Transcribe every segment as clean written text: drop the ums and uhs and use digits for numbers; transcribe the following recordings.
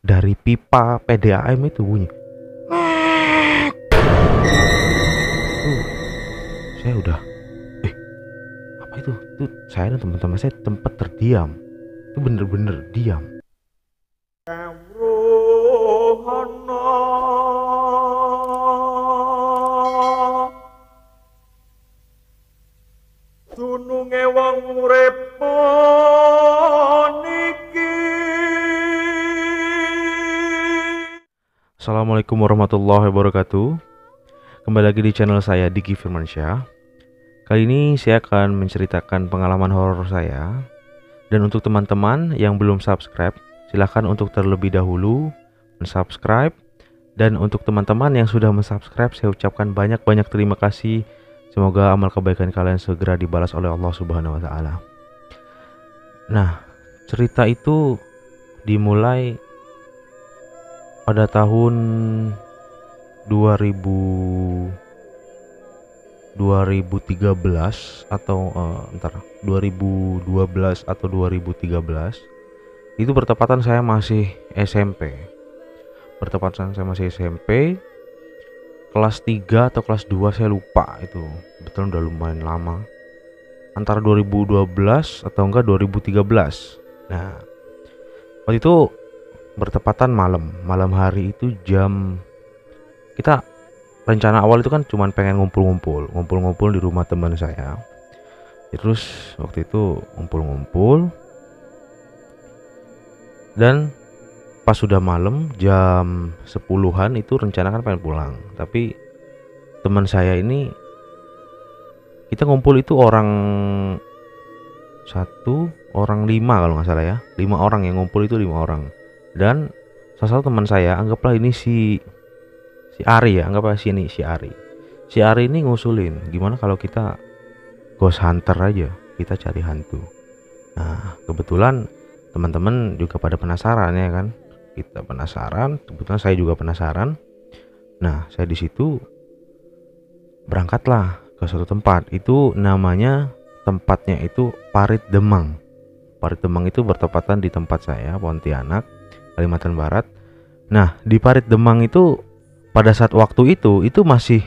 dari pipa PDAM itu bunyi. Tuh, saya udah, apa itu? Tuh saya dan teman-teman saya tempat terdiam. Itu bener-bener diam. Dununge wong urip niki. Assalamualaikum warahmatullahi wabarakatuh. Kembali lagi di channel saya Diki Firmansyah. Kali ini saya akan menceritakan pengalaman horor saya. Dan untuk teman-teman yang belum subscribe, silahkan untuk terlebih dahulu mensubscribe. Dan untuk teman-teman yang sudah mensubscribe, saya ucapkan banyak-banyak terima kasih. Semoga amal kebaikan kalian segera dibalas oleh Allah Subhanahu wa Ta'ala. Nah, cerita itu dimulai pada tahun 2013 atau 2012 atau 2013. Itu bertepatan saya masih SMP. Kelas 3 atau kelas 2 saya lupa itu. Betul udah lumayan lama. Antara 2012 atau enggak 2013. Nah, waktu itu bertepatan malam hari itu kita rencana awal itu kan cuman pengen ngumpul-ngumpul di rumah teman saya. Terus waktu itu ngumpul-ngumpul dan pas sudah malam jam 10-an itu rencana kan pengen pulang. Tapi teman saya ini, kita ngumpul itu orang 5 kalau nggak salah ya. 5 orang yang ngumpul itu 5 orang. Dan salah satu teman saya, anggaplah ini si Ari ya, anggaplah si Ari. Si Ari ini ngusulin, gimana kalau kita ghost hunter aja, kita cari hantu. Nah, kebetulan teman-teman juga pada penasaran ya kan. Kita penasaran, kebetulan saya juga penasaran. Nah, saya di situ berangkatlah ke suatu tempat. Itu namanya, tempatnya itu Parit Demang. Parit Demang itu bertepatan di tempat saya, Pontianak, Kalimantan Barat. Nah, di Parit Demang itu pada saat waktu itu masih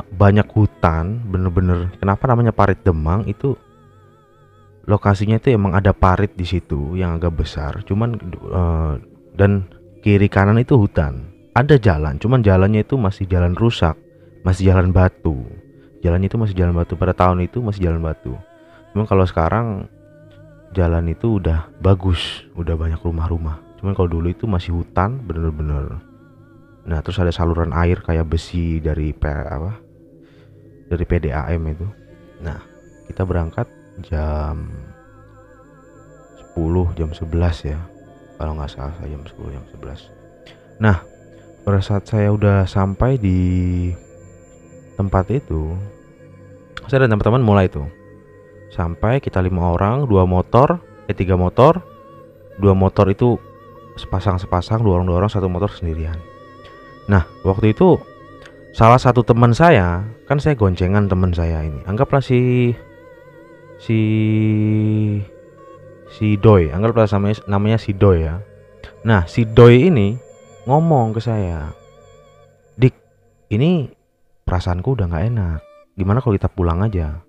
banyak hutan, bener-bener. Kenapa namanya Parit Demang? Itu lokasinya itu emang ada parit di situ yang agak besar, cuman dan kiri kanan itu hutan. Ada jalan, cuman jalannya itu masih jalan rusak, masih jalan batu. Jalannya itu masih jalan batu, pada tahun itu masih jalan batu. Cuman kalau sekarang jalan itu udah bagus, udah banyak rumah-rumah. Cuman kalau dulu itu masih hutan bener-bener. Nah, terus ada saluran air kayak besi dari PDAM itu. Nah, kita berangkat jam 10, jam 11 ya. Kalau nggak salah jam 10, jam 11. Nah, pada saat saya udah sampai di tempat itu, saya dan teman-teman mulai tuh. Sampai kita 5 orang, 3 motor. 2 motor itu sepasang, 2 orang, 1 motor sendirian. Nah, waktu itu salah satu teman saya, kan saya goncengan teman saya ini. Anggaplah si Doi, anggaplah namanya si Doi ya. Nah, si Doi ini ngomong ke saya, "Dik, ini perasaanku udah nggak enak. Gimana kalau kita pulang aja?"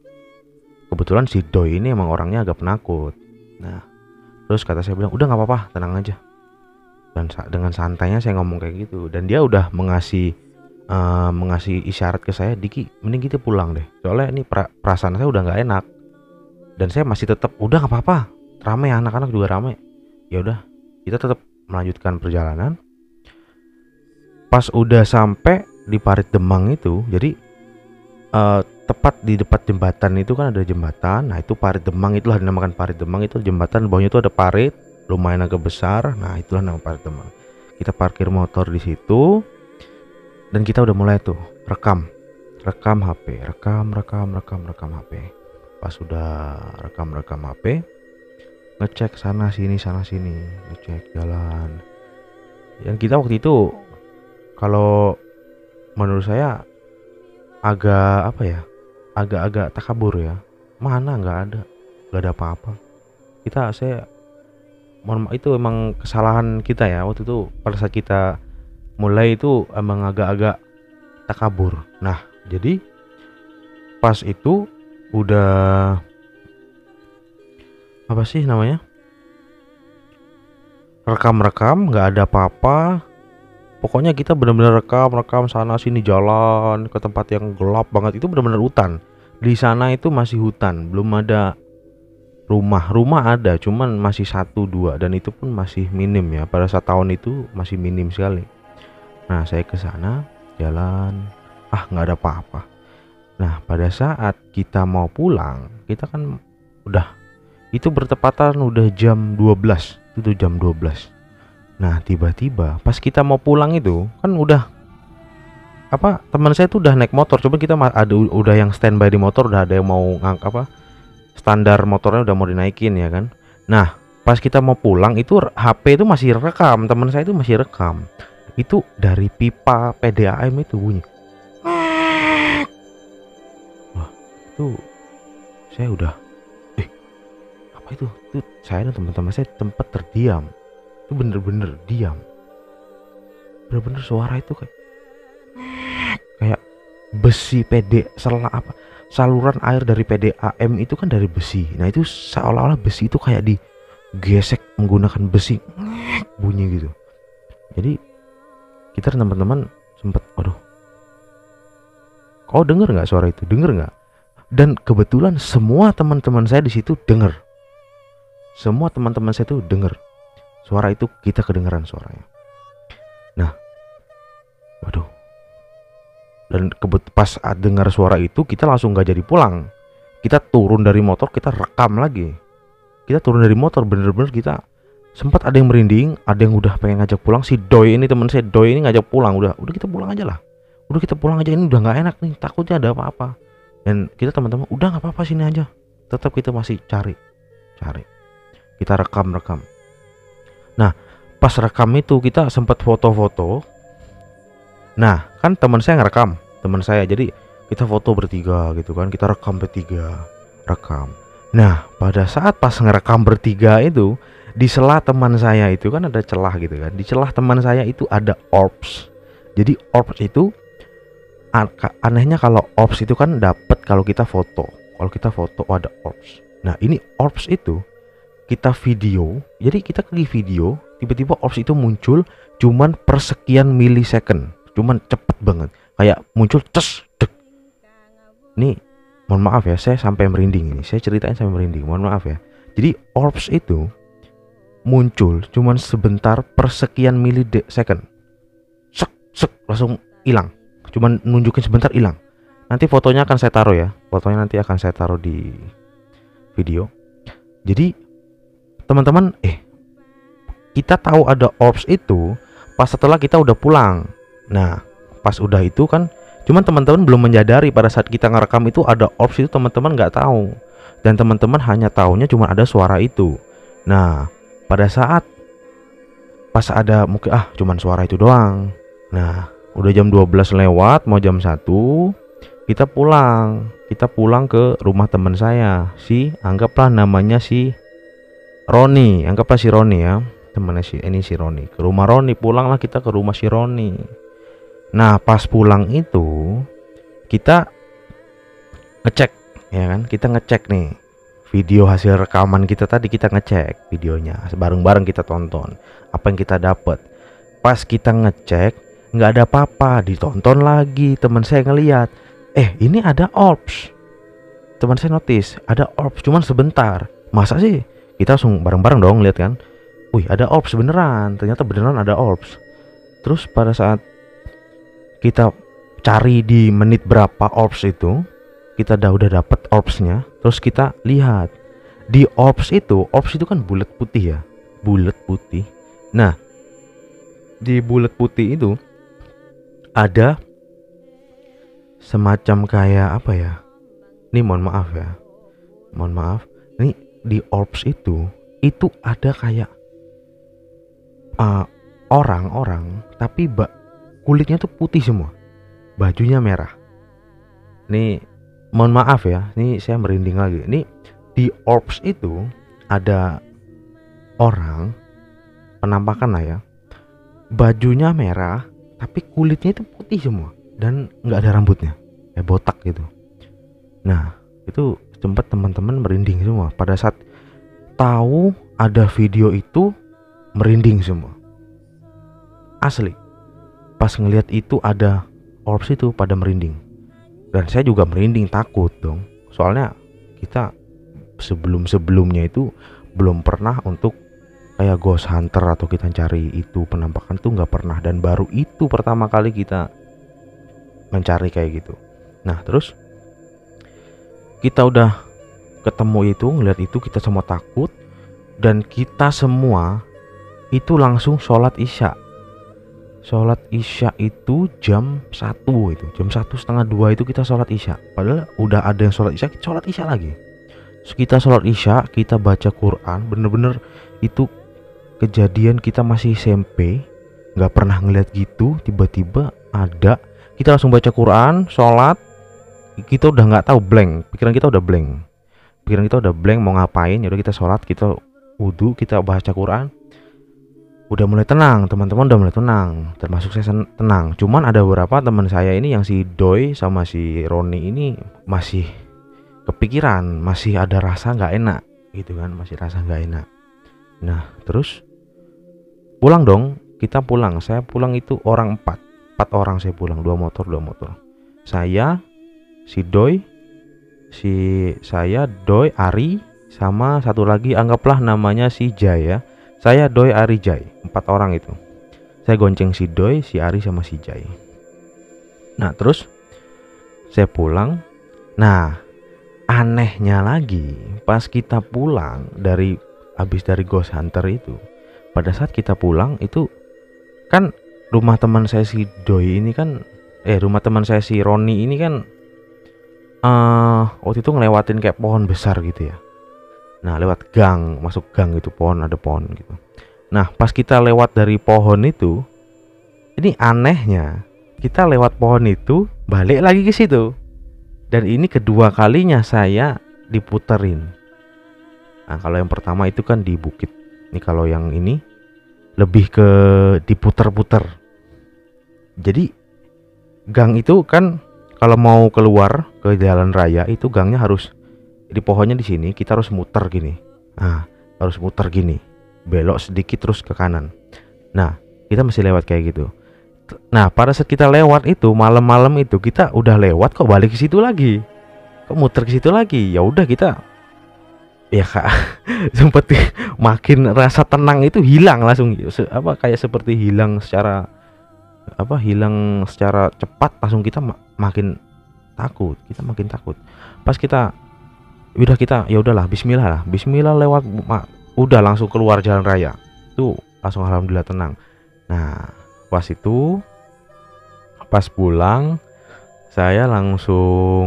Kebetulan si Doi ini emang orangnya agak penakut. Nah, terus kata saya bilang, "Udah nggak apa-apa, tenang aja." Dan dengan santainya saya ngomong kayak gitu. Dan dia udah mengasih isyarat ke saya, "Diki, mending kita pulang deh. Soalnya ini perasaan saya udah nggak enak." Dan saya masih tetap, "Udah nggak apa-apa, rame, anak-anak juga rame." Ya udah, kita tetap melanjutkan perjalanan. Pas udah sampai di Parit Demang itu, jadi tepat di depan jembatan itu kan ada jembatan. Nah, itu Parit Demang, itulah dinamakan Parit Demang. Itu jembatan, bawahnya itu ada parit lumayan agak besar. Nah, itulah nama Parit Demang. Kita parkir motor di situ dan kita udah mulai tuh rekam HP, rekam HP. Pas udah rekam HP, ngecek sana sini, ngecek jalan. Yang kita waktu itu, kalau menurut saya agak takabur ya. Mana nggak ada apa-apa. Saya itu emang kesalahan kita ya waktu itu pada saat kita mulai itu emang agak-agak takabur. Nah jadi pas itu udah apa sih namanya, rekam nggak ada apa-apa. Pokoknya kita benar-benar rekam sana sini, jalan ke tempat yang gelap banget, itu benar-benar hutan. Di sana itu masih hutan, belum ada rumah ada cuman masih 1 2 dan itu pun masih minim ya, pada saat tahun itu masih minim sekali. Nah saya ke sana jalan, nggak ada apa-apa. Nah pada saat kita mau pulang, kita kan udah, itu bertepatan udah jam 12, itu jam 12. Nah tiba-tiba pas kita mau pulang itu kan udah teman saya tuh udah naik motor, coba kita ada udah yang standby di motor, udah ada yang mau standar motornya udah mau dinaikin ya kan. Nah pas kita mau pulang itu HP itu masih rekam, teman saya itu masih rekam, itu dari pipa PDAM itu bunyi. Wah itu saya udah apa itu saya dan teman-teman saya tempat terdiam. Itu bener-bener diam, bener-bener suara itu kayak besi saluran air dari PDAM itu kan dari besi. Nah itu seolah-olah besi itu kayak digesek menggunakan besi, bunyi gitu. Jadi kita teman-teman sempet, aduh, kau denger nggak suara itu, denger nggak? Dan kebetulan semua teman-teman saya di situ denger, semua teman-teman saya tuh denger suara itu, kita kedengeran suaranya. Nah, waduh. Dan pas dengar suara itu kita langsung gak jadi pulang. Kita turun dari motor, kita rekam lagi. Kita turun dari motor, bener-bener kita sempat ada yang merinding, ada yang udah pengen ngajak pulang. Si Doi ini, teman saya Doi ini ngajak pulang, udah kita pulang aja lah. Udah kita pulang aja, ini udah nggak enak nih, takutnya ada apa-apa. Dan kita teman-teman udah nggak apa-apa, sini aja. Tetap kita masih cari. Kita rekam. Nah, pas rekam itu kita sempat foto-foto. Nah, kan teman saya ngerekam, teman saya. Jadi kita foto bertiga gitu kan, kita rekam bertiga, rekam. Nah, pada saat pas ngerekam bertiga itu, di sela teman saya itu kan ada celah gitu kan. Di celah teman saya itu ada orbs. Jadi orbs itu anehnya, kalau orbs itu kan dapat kalau kita foto. Kalau kita foto ada orbs. Nah, ini orbs itu kita video, jadi kita klik video, tiba-tiba orbs itu muncul cuman per sekian milisecond, cuman cepet banget, kayak muncul ces dek. Nih mohon maaf ya, saya sampai merinding ini, saya ceritain sampai merinding, mohon maaf ya. Jadi orbs itu muncul cuman sebentar per sekian milisecond, sek langsung hilang, cuman nunjukin sebentar hilang. Nanti fotonya akan saya taruh ya, fotonya nanti akan saya taruh di video. Jadi teman-teman, kita tahu ada orbs itu pas setelah kita udah pulang. Nah, pas udah itu kan, cuman teman-teman belum menyadari pada saat kita ngerekam itu ada orbs itu, teman-teman nggak tahu. Dan teman-teman hanya tahunya cuma ada suara itu. Nah, pada saat pas ada mungkin cuman suara itu doang. Nah, udah jam 12 lewat, mau jam 1, kita pulang. Kita pulang ke rumah teman saya, anggaplah namanya si Roni, anggaplah si Roni ya, temannya si Roni. Ke rumah Roni, pulanglah kita ke rumah si Roni. Nah pas pulang itu kita ngecek ya kan, kita ngecek nih video hasil rekaman kita tadi, kita ngecek videonya bareng-bareng, kita tonton apa yang kita dapat. Pas kita ngecek nggak ada apa-apa, ditonton lagi, teman saya ngeliat, ini ada orbs. Teman saya notice ada orbs cuman sebentar. Masa sih? Kita langsung bareng-bareng dong lihat kan, wih ada orbs beneran, ternyata beneran ada orbs. Terus pada saat kita cari di menit berapa orbs itu, kita udah dapet orbsnya. Terus kita lihat di orbs itu kan bulat putih ya, bulat putih. Nah di bulat putih itu ada semacam kayak apa ya, ini mohon maaf ya, ini di orbs itu ada kayak orang tapi kulitnya tuh putih semua, bajunya merah. Nih mohon maaf ya, ini saya merinding lagi. Ini di orbs itu ada orang penampakan lah ya, bajunya merah tapi kulitnya itu putih semua dan nggak ada rambutnya, kayak botak gitu. Nah itu sempat teman-teman merinding semua pada saat tahu ada video itu, merinding semua asli. Pas ngelihat itu ada orbs itu pada merinding, dan saya juga merinding, takut dong. Soalnya kita sebelumnya itu belum pernah untuk kayak ghost hunter atau kita cari itu penampakan tuh nggak pernah, dan baru itu pertama kali kita mencari kayak gitu. Nah terus kita udah ketemu itu, ngeliat itu, kita semua takut, dan kita semua itu langsung sholat isya. Sholat isya itu jam 1, itu jam 1:30 itu kita sholat isya. Padahal udah ada yang sholat isya, kita sholat isya lagi. Terus kita sholat isya, kita baca Quran, bener-bener itu kejadian kita masih SMP, nggak pernah ngeliat gitu. Tiba-tiba ada, kita langsung baca Quran, sholat, kita udah nggak tahu, blank, pikiran kita udah blank mau ngapain. Ya udah kita sholat, kita wudhu, kita baca Quran, udah mulai tenang, teman-teman udah mulai tenang, termasuk saya tenang. Cuman ada beberapa teman saya ini yang si Doi sama si Roni ini masih kepikiran, masih ada rasa nggak enak gitu kan, masih rasa nggak enak. Nah terus pulang dong, kita pulang. Saya pulang itu orang 4 orang saya pulang, 2 motor. Saya, si Doi, Doi, Ari, sama satu lagi anggaplah namanya si Jai ya. Saya, Doi, Ari, Jai, 4 orang itu. Saya gonceng si Doi, si Ari sama si Jai. Nah terus saya pulang. Nah anehnya lagi, pas kita pulang habis dari ghost hunter itu, pada saat kita pulang itu kan rumah teman saya si Doi ini kan, rumah teman saya si Roni ini kan waktu itu ngelewatin kayak pohon besar gitu ya. Nah lewat gang, masuk gang itu ada pohon gitu. Nah pas kita lewat dari pohon itu, ini anehnya kita lewat pohon itu balik lagi ke situ, dan ini kedua kalinya saya diputerin. Nah kalau yang pertama itu kan di bukit, ini kalau yang ini lebih ke diputer-puter. Jadi gang itu kan kalau mau keluar ke jalan raya itu gangnya harus di pohonnya di sini, kita harus muter gini. Nah, harus muter gini, belok sedikit terus ke kanan. Nah, kita mesti lewat kayak gitu. Nah, pada saat kita lewat itu malam-malam itu, kita udah lewat kok balik ke situ lagi, kok muter ke situ lagi. Ya udah kita ya kak sempet makin rasa tenang itu hilang langsung, kayak seperti hilang secara cepat. Langsung kita makin takut, pas kita ya udahlah, bismillah lewat, udah langsung keluar jalan raya tuh, langsung alhamdulillah tenang. Nah pas pulang saya langsung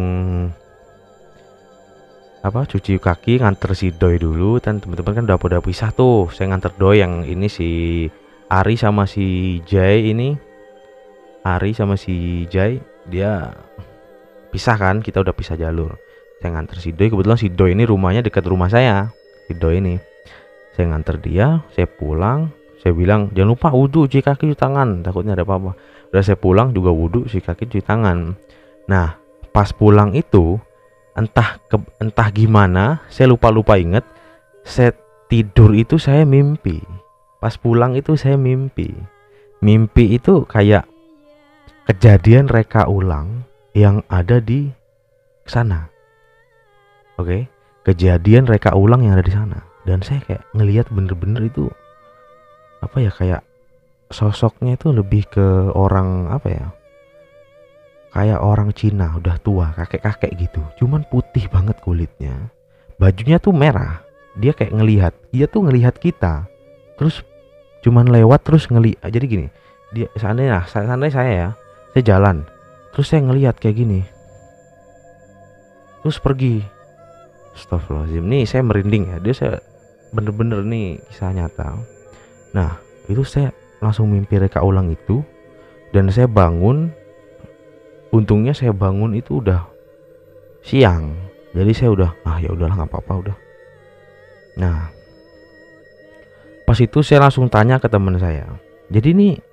cuci kaki, nganter si Doi dulu, dan teman-teman kan udah pisah tuh. Saya nganter Doi, yang ini si Ari sama si Jai dia pisah kan, kita udah pisah jalur. Saya nganter si Doi, kebetulan si Doi ini rumahnya dekat rumah saya. Si Doi ini saya nganter dia, saya pulang, saya bilang jangan lupa wudhu, cuci kaki, cuci tangan, takutnya ada apa-apa. Udah saya pulang juga wudhu, cuci kaki, cuci tangan. Nah pas pulang itu entah gimana, saya lupa inget, saya tidur itu saya mimpi. Pas pulang itu saya mimpi itu kayak kejadian reka ulang yang ada di sana. Oke, kejadian reka ulang yang ada di sana, dan saya kayak ngelihat bener-bener itu kayak sosoknya itu lebih ke orang kayak orang Cina udah tua, kakek gitu, cuman putih banget kulitnya, bajunya tuh merah. Dia kayak dia tuh ngelihat kita, terus cuman lewat terus jadi gini. Dia seandainya saya jalan, terus saya ngelihat kayak gini, terus pergi. Astagfirullahaladzim, nih saya merinding ya. Saya bener-bener nih kisah nyata. Nah itu saya langsung mimpi reka ulang itu, dan saya bangun. Untungnya saya bangun itu udah siang, jadi saya udah ya udahlah nggak apa-apa udah. Nah Pas itu saya langsung tanya ke teman saya, jadi nih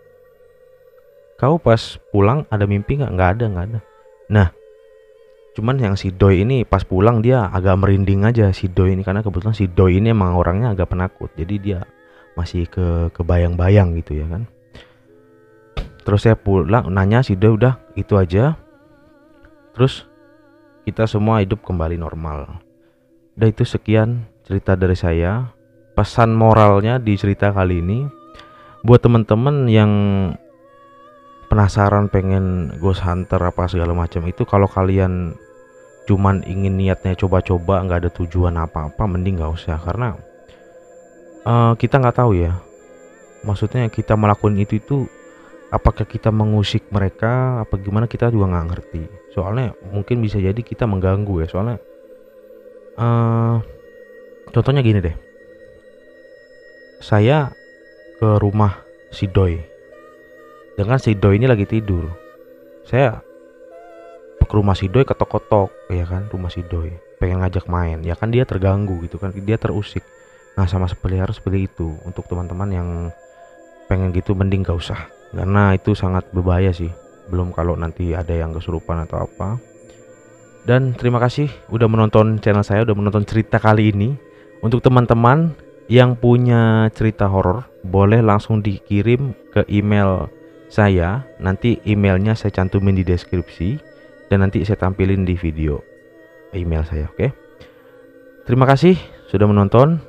kau pas pulang ada mimpi nggak? Nggak ada. Nah, cuman yang si Doi ini pas pulang dia agak merinding aja si Doi ini, karena kebetulan si Doi ini emang orangnya agak penakut, jadi dia masih kebayang-bayang gitu ya kan. Terus saya pulang nanya si Doi, udah itu aja. Terus kita semua hidup kembali normal. Udah, itu sekian cerita dari saya. Pesan moralnya di cerita kali ini buat teman-teman yang penasaran pengen ghost hunter apa segala macam itu, kalau kalian cuman ingin niatnya coba-coba nggak ada tujuan apa-apa, mending nggak usah, karena kita nggak tahu ya, maksudnya kita melakukan itu apakah kita mengusik mereka apa gimana, kita juga nggak ngerti. Soalnya mungkin bisa jadi kita mengganggu ya, soalnya contohnya gini deh, saya ke rumah si Doi dengan si Doi ini lagi tidur. Saya ke rumah si Doi, ketok-ketok ya kan, rumah si Doi pengen ngajak main ya kan, dia terganggu gitu kan, dia terusik. Nah, sama seperti itu untuk teman-teman yang pengen gitu mending gak usah, karena itu sangat berbahaya sih, belum kalau nanti ada yang kesurupan atau apa. Dan terima kasih udah menonton channel saya, udah menonton cerita kali ini. Untuk teman-teman yang punya cerita horor boleh langsung dikirim ke email saya, nanti emailnya saya cantumin di deskripsi dan nanti saya tampilin di video email saya. Oke, terima kasih sudah menonton.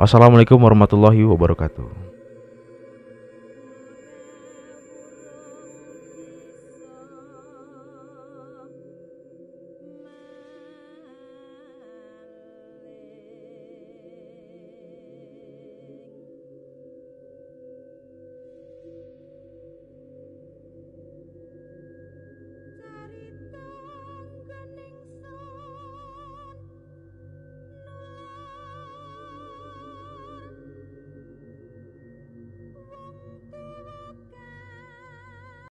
Wassalamualaikum warahmatullahi wabarakatuh.